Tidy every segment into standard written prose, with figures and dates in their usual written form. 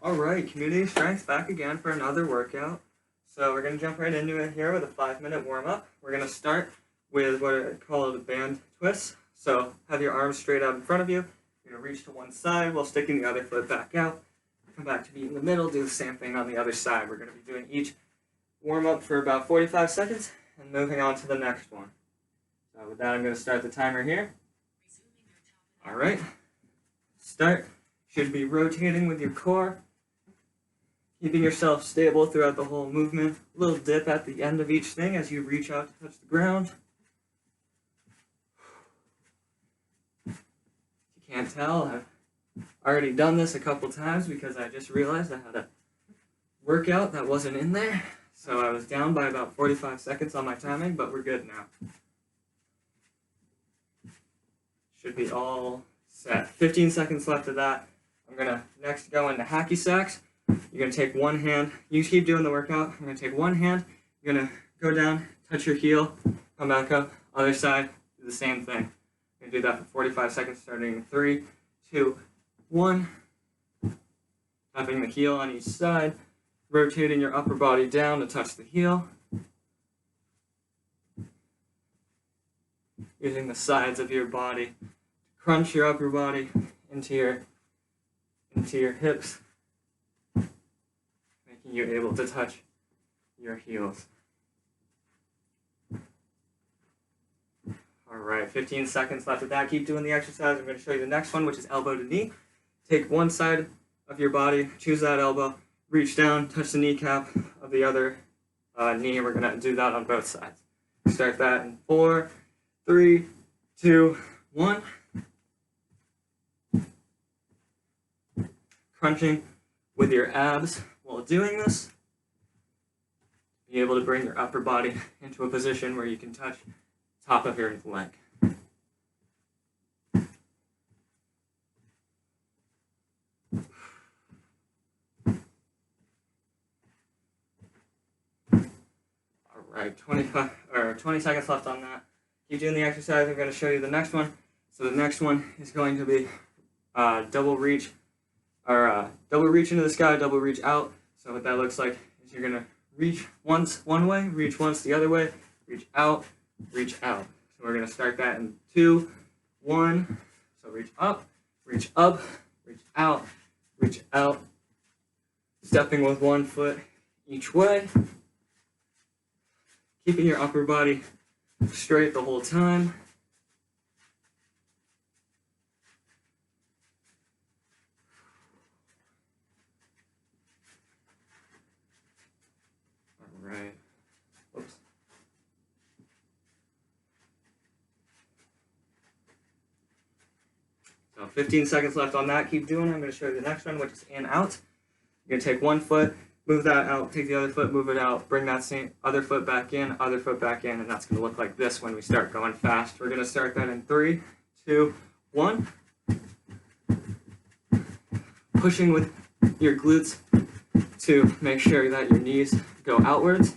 Alright, community strength back again for another workout. So we're going to jump right into it here with a 5-minute warm-up. We're going to start with what I call a band twist. So have your arms straight out in front of you. You're going to reach to one side while sticking the other foot back out. Come back to be in the middle, do the same thing on the other side. We're going to be doing each warm-up for about 45 seconds and moving on to the next one. So with that, I'm going to start the timer here. Alright, start. Should be rotating with your core. Keeping yourself stable throughout the whole movement. A little dip at the end of each thing as you reach out to touch the ground. If you can't tell, I've already done this a couple times because I just realized I had a workout that wasn't in there. So I was down by about 45 seconds on my timing, but we're good now. Should be all set. 15 seconds left of that. I'm going to next go into hacky sacks. You're going to take one hand, you keep doing the workout, I'm going to take one hand, you're going to go down, touch your heel, come back up, other side, do the same thing. You're going to do that for 45 seconds starting in 3, 2, 1. Tapping the heel on each side, rotating your upper body down to touch the heel. Using the sides of your body to crunch your upper body into your hips. You're able to touch your heels. Alright, 15 seconds left of that. Keep doing the exercise. I'm going to show you the next one, which is elbow to knee. Take one side of your body, choose that elbow, reach down, touch the kneecap of the other knee, and we're going to do that on both sides. Start that in 4, 3, 2, 1. Crunching with your abs. While doing this, be able to bring your upper body into a position where you can touch the top of your leg. Alright, 20 seconds left on that. Keep doing the exercise. I'm going to show you the next one. So the next one is going to be double reach. Or double reach into the sky, double reach out. So what that looks like is you're going to reach once one way, reach once the other way, reach out, reach out. So we're going to start that in 2, 1. So reach up, reach out, reach out. Stepping with one foot each way. Keeping your upper body straight the whole time. Right. Oops. So 15 seconds left on that. Keep doing it. I'm going to show you the next one, which is in out. You're going to take one foot, move that out, take the other foot, move it out, bring that same other foot back in, and that's going to look like this when we start going fast. We're going to start that in 3, 2, 1. Pushing with your glutes to make sure that your knees go outwards.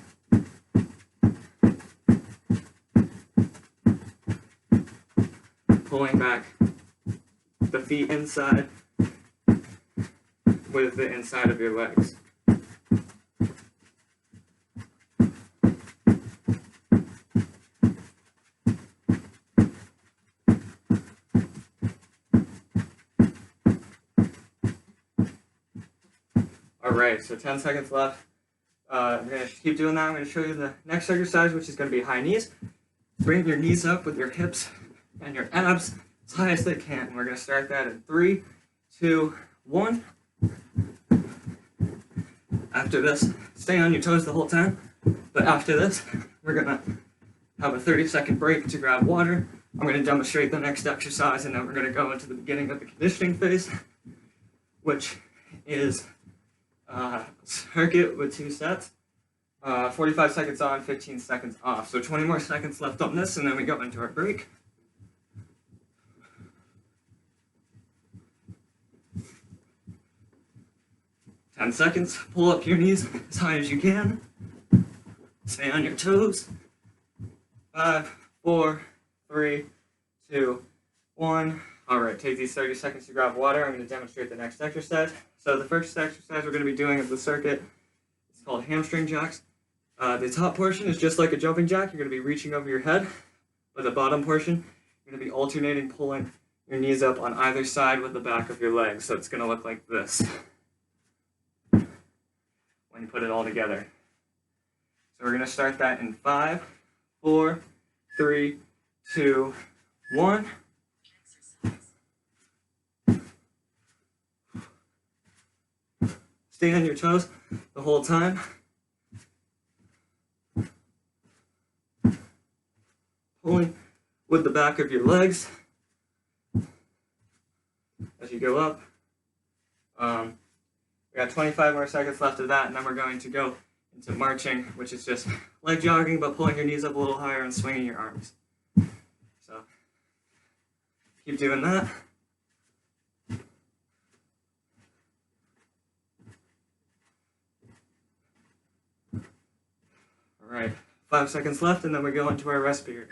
Pulling back the feet inside with the inside of your legs. Alright, so 10 seconds left. I'm going to keep doing that. I'm going to show you the next exercise, which is going to be high knees. Bring your knees up with your hips and your abs as high as they can. We're going to start that in 3, 2, 1. After this, stay on your toes the whole time. But after this, we're going to have a 30-second break to grab water. I'm going to demonstrate the next exercise, and then we're going to go into the beginning of the conditioning phase, which is circuit with 2 sets. 45 seconds on, 15 seconds off. So 20 more seconds left on this, and then we go into our break. Ten seconds. Pull up your knees as high as you can. Stay on your toes. 5, 4, 3, 2, 1. All right, take these 30 seconds to grab water. I'm going to demonstrate the next exercise. So the first exercise we're going to be doing at the circuit is called hamstring jacks. The top portion is just like a jumping jack. You're going to be reaching over your head, but the bottom portion, you're going to be alternating pulling your knees up on either side with the back of your legs. So it's going to look like this when you put it all together. So we're going to start that in 5, 4, 3, 2, 1. Stay on your toes the whole time. Pulling with the back of your legs as you go up. We got 25 more seconds left of that, and then we're going to go into marching, which is just leg jogging, but pulling your knees up a little higher and swinging your arms. So keep doing that. All right, 5 seconds left, and then we go into our rest period.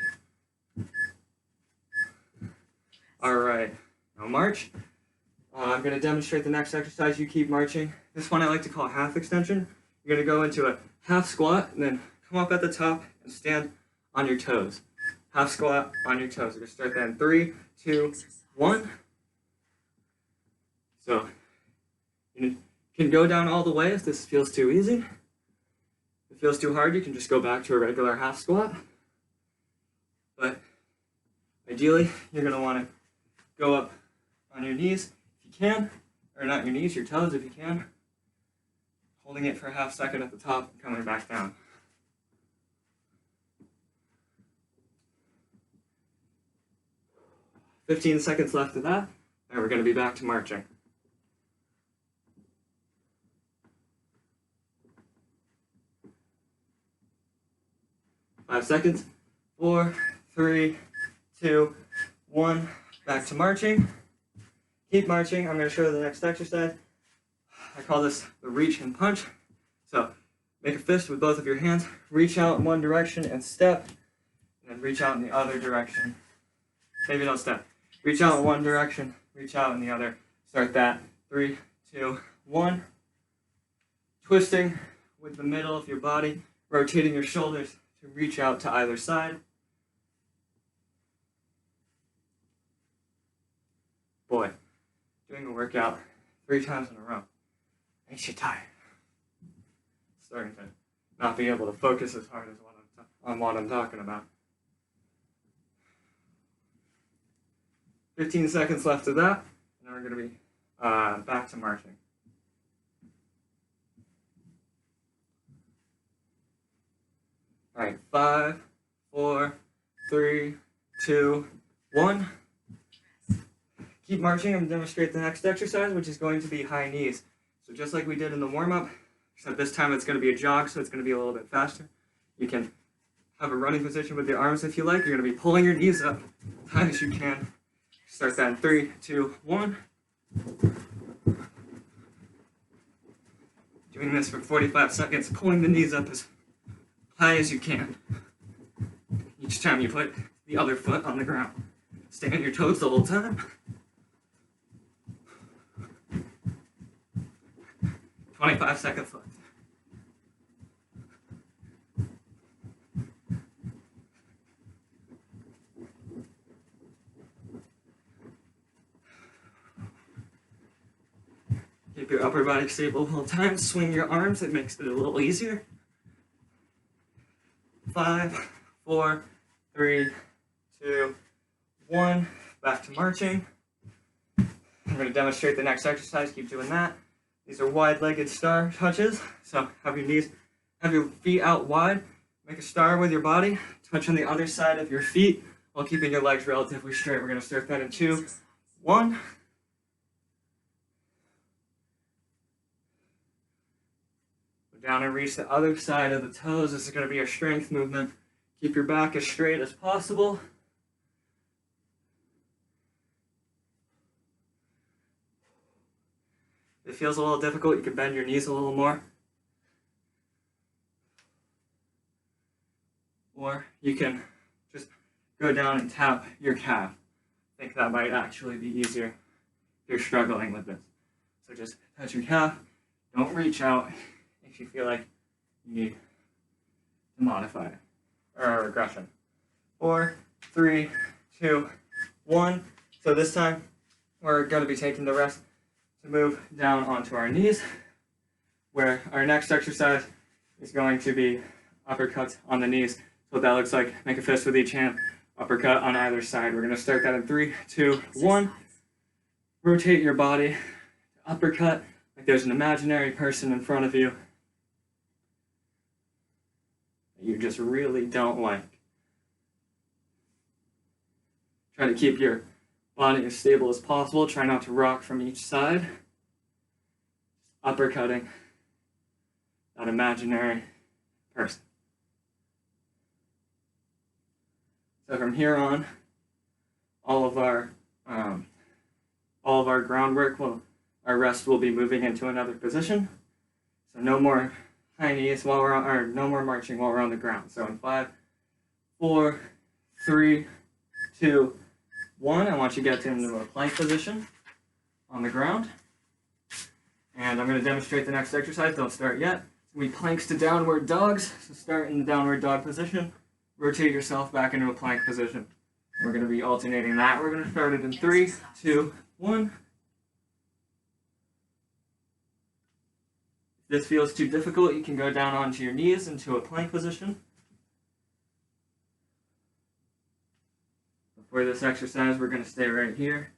All right, now march. I'm going to demonstrate the next exercise. You keep marching. This one I like to call half extension. You're going to go into a half squat, and then come up at the top and stand on your toes. Half squat on your toes. We're going to start that in 3, 2, 1. So you can go down all the way if this feels too easy. If it feels too hard, you can just go back to a regular half squat. But ideally, you're going to want to go up on your knees if you can, or not your knees, your toes if you can. Holding it for a half second at the top and coming back down. "15 seconds left of that, and we're going to be back to marching. "5 seconds. 4, 3, 2, 1. Back to marching. Keep marching. I'm going to show you the next exercise. I call this the reach and punch. So make a fist with both of your hands. Reach out in one direction and step. And then reach out in the other direction. Maybe don't step. Reach out in one direction. Reach out in the other. Start that. 3, 2, 1. Twisting with the middle of your body. Rotating your shoulders to reach out to either side. Boy, doing a workout 3 times in a row makes you tired. Starting to not be able to focus as hard as on what I'm talking about. 15 seconds left of that, and then we're going to be back to marching. All right, 5, 4, 3, 2, 1. Keep marching. I'm going to demonstrate the next exercise, which is going to be high knees. So just like we did in the warm-up, except this time it's going to be a jog, so it's going to be a little bit faster. You can have a running position with your arms if you like. You're going to be pulling your knees up as high as you can. Start that in 3, 2, 1. Doing this for 45 seconds, pulling the knees up as high as you can. Each time you put the other foot on the ground. Stay on your toes the whole time. 25 seconds left. Keep your upper body stable the whole time. Swing your arms. It makes it a little easier. 5, 4, 3, 2, 1. Back to marching. I'm going to demonstrate the next exercise. Keep doing that. These are wide-legged star touches. So have your feet out wide. Make a star with your body. Touch on the other side of your feet while keeping your legs relatively straight. We're going to start that in 2, 1. Go down and reach the other side of the toes. This is going to be a strength movement. Keep your back as straight as possible. If it feels a little difficult, you can bend your knees a little more. Or you can just go down and tap your calf. I think that might actually be easier if you're struggling with this. So just touch your calf. Don't reach out if you feel like you need to modify it or regression. 4, 3, 2, 1. So this time we're going to be taking the rest to move down onto our knees, where our next exercise is going to be uppercuts on the knees. So what that looks like, make a fist with each hand, uppercut on either side. We're going to start that in 3, 2, 1. Rotate your body, uppercut, like there's an imaginary person in front of you that you just really don't like. Try to keep your body as stable as possible. Try not to rock from each side. Uppercutting that imaginary person. So from here on, all of our groundwork our rest will be moving into another position. So no more high knees while we're on, or no more marching while we're on the ground. So in 5, 4, 3, 2, 1, I want you to get into a plank position on the ground. And I'm going to demonstrate the next exercise. Don't start yet. We planks to downward dogs. So start in the downward dog position. Rotate yourself back into a plank position. We're going to be alternating that. We're going to start it in 3, 2, 1. If this feels too difficult, you can go down onto your knees into a plank position. For this exercise, we're going to stay right here.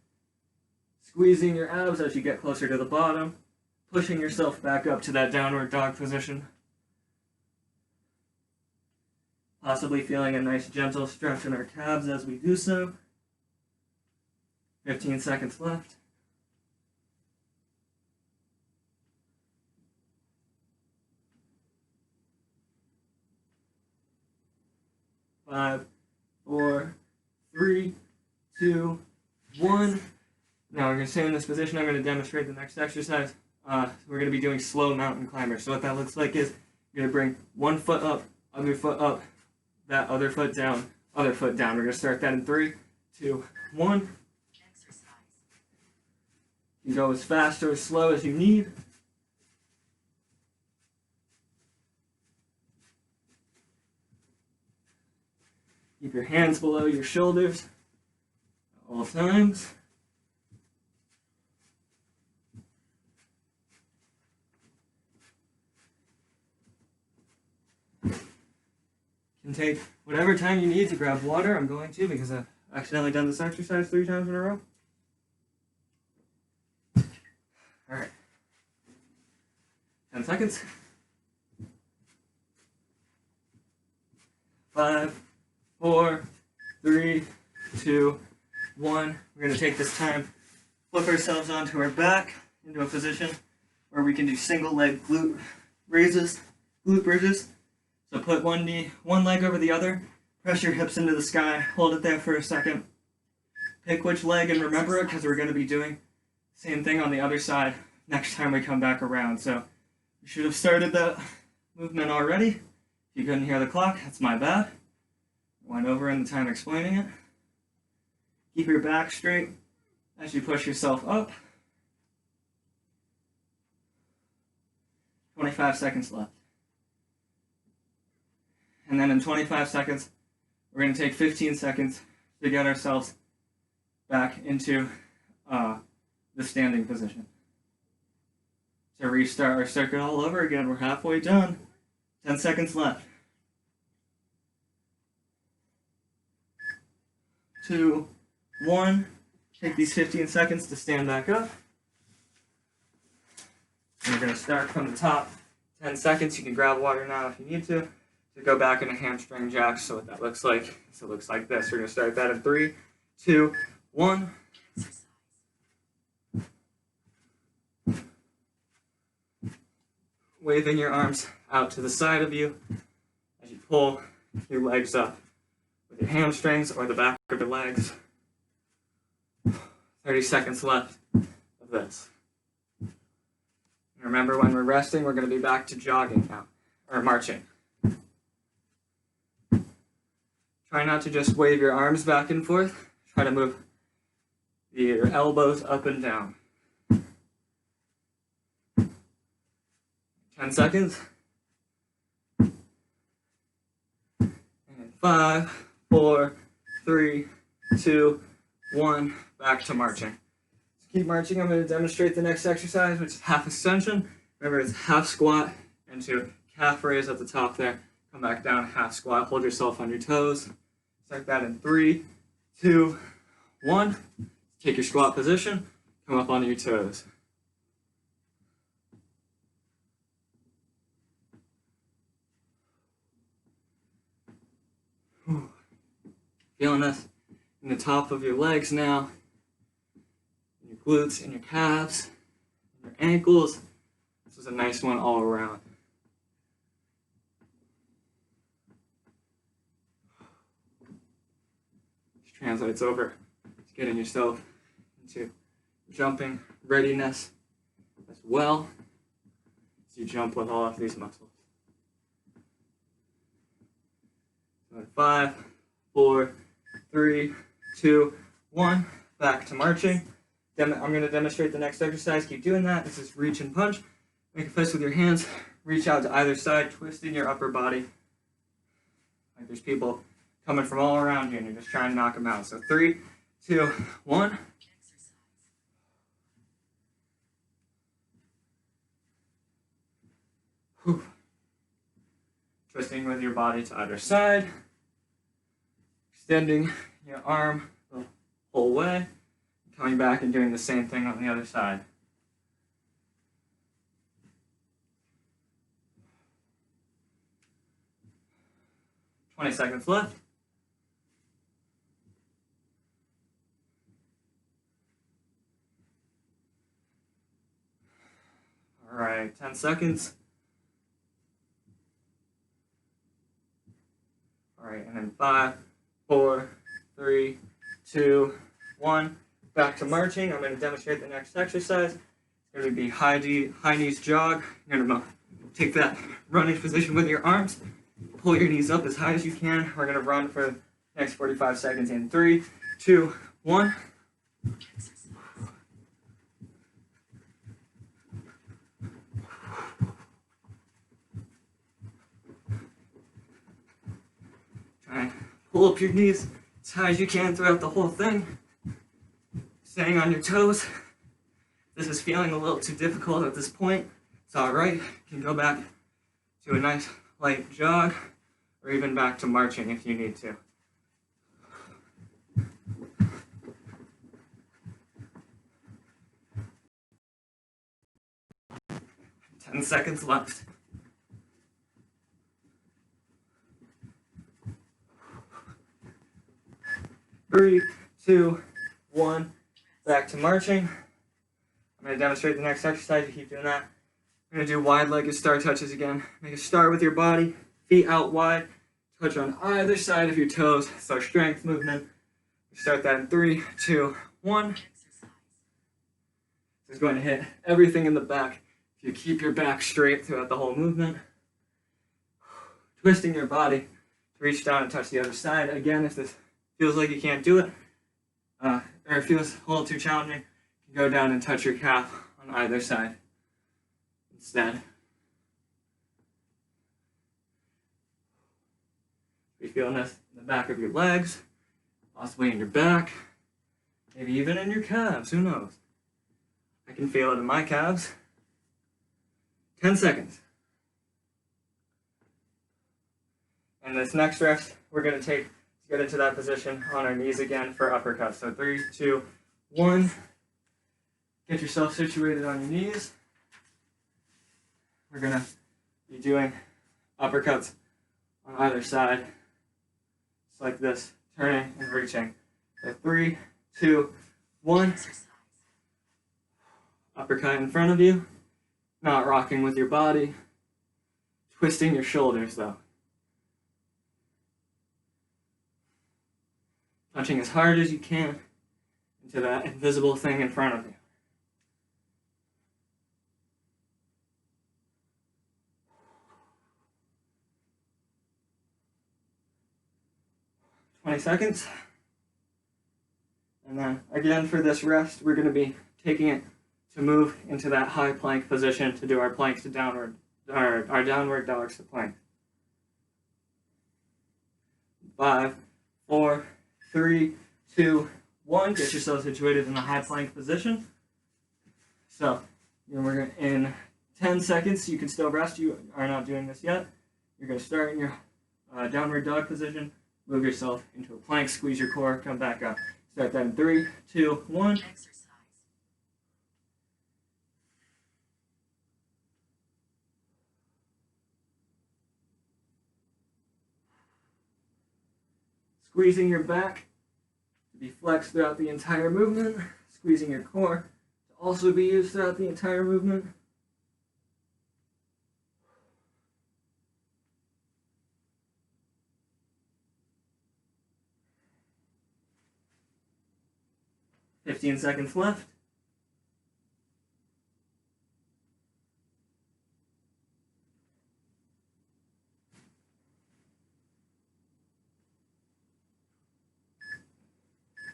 Squeezing your abs as you get closer to the bottom. Pushing yourself back up to that downward dog position. Possibly feeling a nice gentle stretch in our calves as we do so. 15 seconds left. Five, 4, 3, 2, 1. Now we're going to stay in this position. I'm going to demonstrate the next exercise. We're going to be doing slow mountain climbers. So what that looks like is you're going to bring one foot up, other foot up, that other foot down, other foot down. We're going to start that in 3, 2, 1. You go as fast or as slow as you need. Keep your hands below your shoulders at all times. You can take whatever time you need to grab water. I'm going to because I've accidentally done this exercise 3 times in a row. All right. 10 seconds. 5, 4, 3, 2, 1. We're going to take this time, flip ourselves onto our back into a position where we can do single leg glute bridges. So put one leg over the other, press your hips into the sky, hold it there for a second. Pick which leg and remember it because we're going to be doing the same thing on the other side next time we come back around. So you should have started that movement already. If you couldn't hear the clock, that's my bad. Went over in the time explaining it. Keep your back straight as you push yourself up. 25 seconds left. And then in 25 seconds, we're going to take 15 seconds to get ourselves back into the standing position. To restart our circuit all over again, we're halfway done. 10 seconds left. 2, 1. Take these 15 seconds to stand back up. And we're going to start from the top. 10 seconds. You can grab water now if you need to go back into hamstring jacks. So what that looks like, so it looks like this. We're going to start that in 3, 2, 1. Waving your arms out to the side of you as you pull your legs up with your hamstrings or the back of your legs. 30 seconds left of this. And remember, when we're resting, we're going to be back to jogging now, or marching. Try not to just wave your arms back and forth. Try to move your elbows up and down. 10 seconds. And in 5, 4, 3, 2, 1, back to marching. So keep marching. I'm going to demonstrate the next exercise, which is half extension. Remember, it's half squat into calf raise at the top there. Come back down, half squat, hold yourself on your toes. Start that in 3, 2, 1. Take your squat position, come up onto your toes. Whew. Feeling this in the top of your legs now, in your glutes, in your calves, in your ankles. This is a nice one all around. This translates over to getting yourself into jumping readiness as well as you jump with all of these muscles. So in 5, 4, 3, 2, 1, back to marching. I'm going to demonstrate the next exercise. Keep doing that. This is reach and punch. Make a fist with your hands. Reach out to either side, twisting your upper body. Like there's people coming from all around you and you're just trying to knock them out. So 3, 2, 1. Whew. Twisting with your body to either side. Extending your arm the whole way. Coming back and doing the same thing on the other side. "20 seconds left. All right, 10 seconds. All right, and then 5, 4, 3, 2, 1. Back to marching. I'm going to demonstrate the next exercise. It's going to be high knees jog. You're going to take that running position with your arms. Pull your knees up as high as you can. We're going to run for the next 45 seconds in 3, 2, 1. Try and pull up your knees as high as you can throughout the whole thing. Staying on your toes. This is feeling a little too difficult at this point. It's alright. You can go back to a nice light jog or even back to marching if you need to. Ten seconds left. 3, 2, 1. Back to marching. I'm going to demonstrate the next exercise. You keep doing that. I'm going to do wide-legged star touches again. Make a star with your body, feet out wide. Touch on either side of your toes. So strength movement. Start that in 3, 2, 1. This is going to hit everything in the back. If you keep your back straight throughout the whole movement. Twisting your body to reach down and touch the other side. Again, if this feels like you can't do it, or it feels a little too challenging, you can go down and touch your calf on either side instead. You're feeling this in the back of your legs, possibly in your back, maybe even in your calves, who knows? I can feel it in my calves. 10 seconds. And this next rest, we're going to take to get into that position on our knees again for uppercuts. So 3, 2, 1. Get yourself situated on your knees. We're going to be doing uppercuts on either side. Just like this, turning and reaching. So 3, 2, 1. Uppercut in front of you. Not rocking with your body. Twisting your shoulders though. Punching as hard as you can into that invisible thing in front of you. "20 seconds. And then again for this rest, we're going to be taking it to move into that high plank position to do our plank to downward our downward dogs to plank. 5, 4, 3, 2, 1. Get yourself situated in a high plank position. So, we're going in 10 seconds. You can still rest. You are not doing this yet. You're going to start in your downward dog position. Move yourself into a plank. Squeeze your core. Come back up. Start that in 3, 2, 1. Exercise. Squeezing your back to be flexed throughout the entire movement. Squeezing your core to also be used throughout the entire movement. "15 seconds left.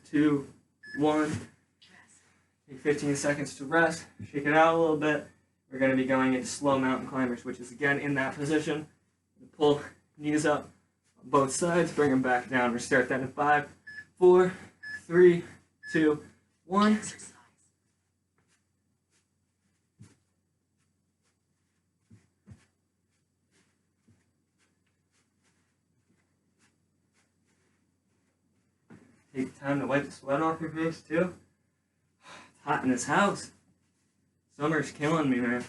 Two, 1. Take 15 seconds to rest. Shake it out a little bit. We're going to be going into slow mountain climbers, which is again in that position. Pull knees up on both sides. Bring them back down. Restart that in 5, 4, 3, 2, 1. Exercise. Take time to wipe the sweat off your face too. It's hot in this house. Summer's killing me, man.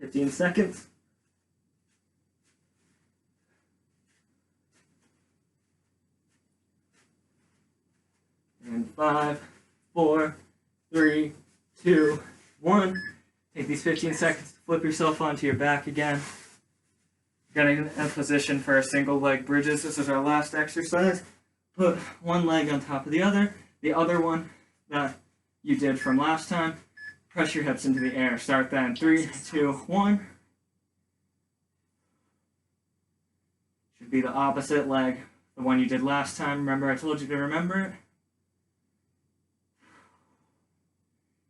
"15 seconds. And 5, 4, 3, 2, 1. Take these 15 seconds to flip yourself onto your back again. Getting in a position for our single leg bridges. This is our last exercise. Put one leg on top of the other one that you did from last time. Press your hips into the air. Start that in 3, 2, 1. Should be the opposite leg, the one you did last time. Remember, I told you to remember it.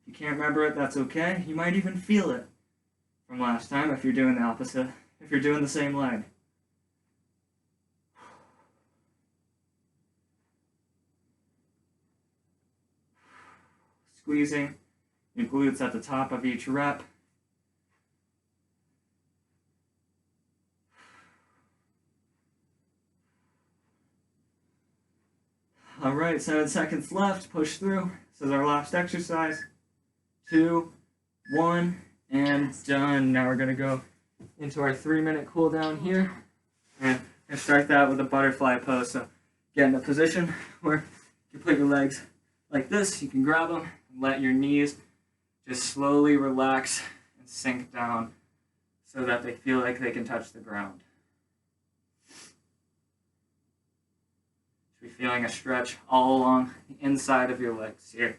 If you can't remember it, that's okay. You might even feel it from last time if you're doing the opposite, if you're doing the same leg. Squeezing your glutes at the top of each rep. All right, 7 seconds left. Push through. This is our last exercise. 2, 1, and done. Now we're going to go into our 3-minute cool down here. And start that with a butterfly pose. So get in a position where you put your legs like this. You can grab them and let your knees just slowly relax and sink down so that they feel like they can touch the ground. Should be feeling a stretch all along the inside of your legs here.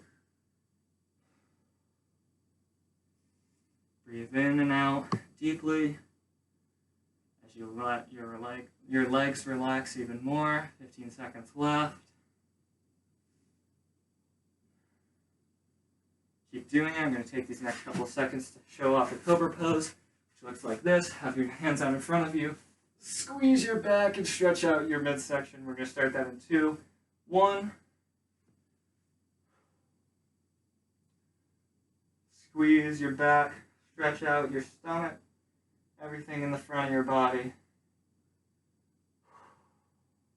Breathe in and out deeply as you let your legs relax even more. 15 seconds left. Keep doing it. I'm going to take these next couple of seconds to show off the Cobra pose, which looks like this. Have your hands out in front of you. Squeeze your back and stretch out your midsection. We're going to start that in 2, 1. Squeeze your back. Stretch out your stomach. Everything in the front of your body.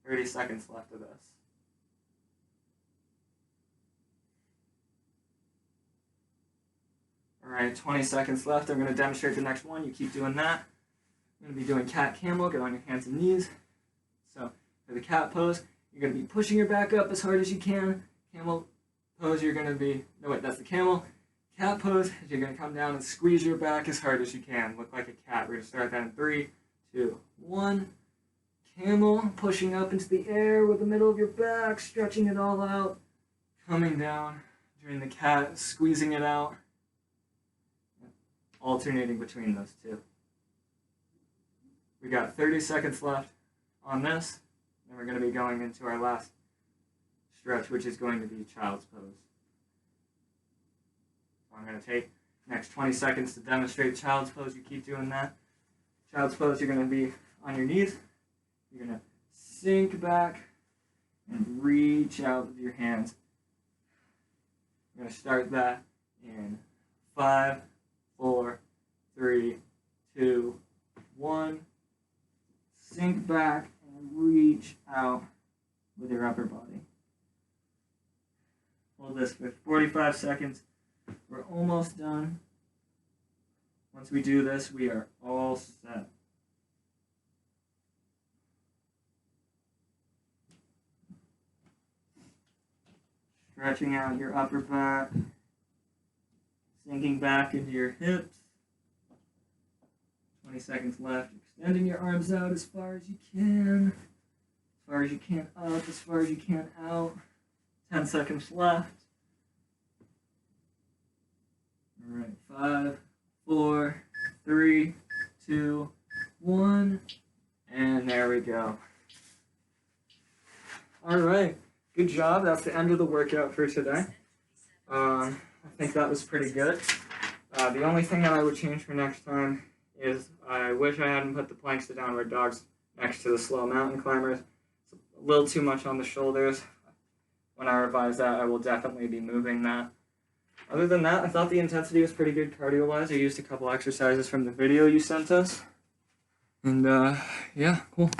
30 seconds left of this. Alright, 20 seconds left. I'm going to demonstrate the next one. You keep doing that. I'm going to be doing cat camel. Get on your hands and knees. So, for the cat pose, you're going to be pushing your back up as hard as you can. Camel pose, you're going to be... No, wait, that's the camel. Cat pose, you're going to come down and squeeze your back as hard as you can. Look like a cat. We're going to start that in 3, 2, 1. Camel, pushing up into the air with the middle of your back, stretching it all out. Coming down, doing the cat, squeezing it out. Alternating between those two. We got 30 seconds left. on this. Then we're going to be going into our last stretch, which is going to be child's pose. So I'm going to take the next 20 seconds to demonstrate child's pose. You keep doing that. Child's pose, you're going to be on your knees. You're going to sink back and reach out with your hands. We're going to start that in 5, 4, 3, 2, 1. Sink back and reach out with your upper body. Hold this for 45 seconds. We're almost done. Once we do this, we are all set. Stretching out your upper back, sinking back into your hips. 20 seconds left. Extending your arms out as far as you can. As far as you can up, as far as you can out. 10 seconds left. Alright, 5, 4, 3, 2, 1. And there we go. Alright. Good job. That's the end of the workout for today. I think that was pretty good. The only thing that I would change for next time is I wish I hadn't put the planks to downward dogs next to the slow mountain climbers. It's a little too much on the shoulders. When I revise that, I will definitely be moving that. Other than that, I thought the intensity was pretty good cardio-wise. I used a couple exercises from the video you sent us. And yeah, cool.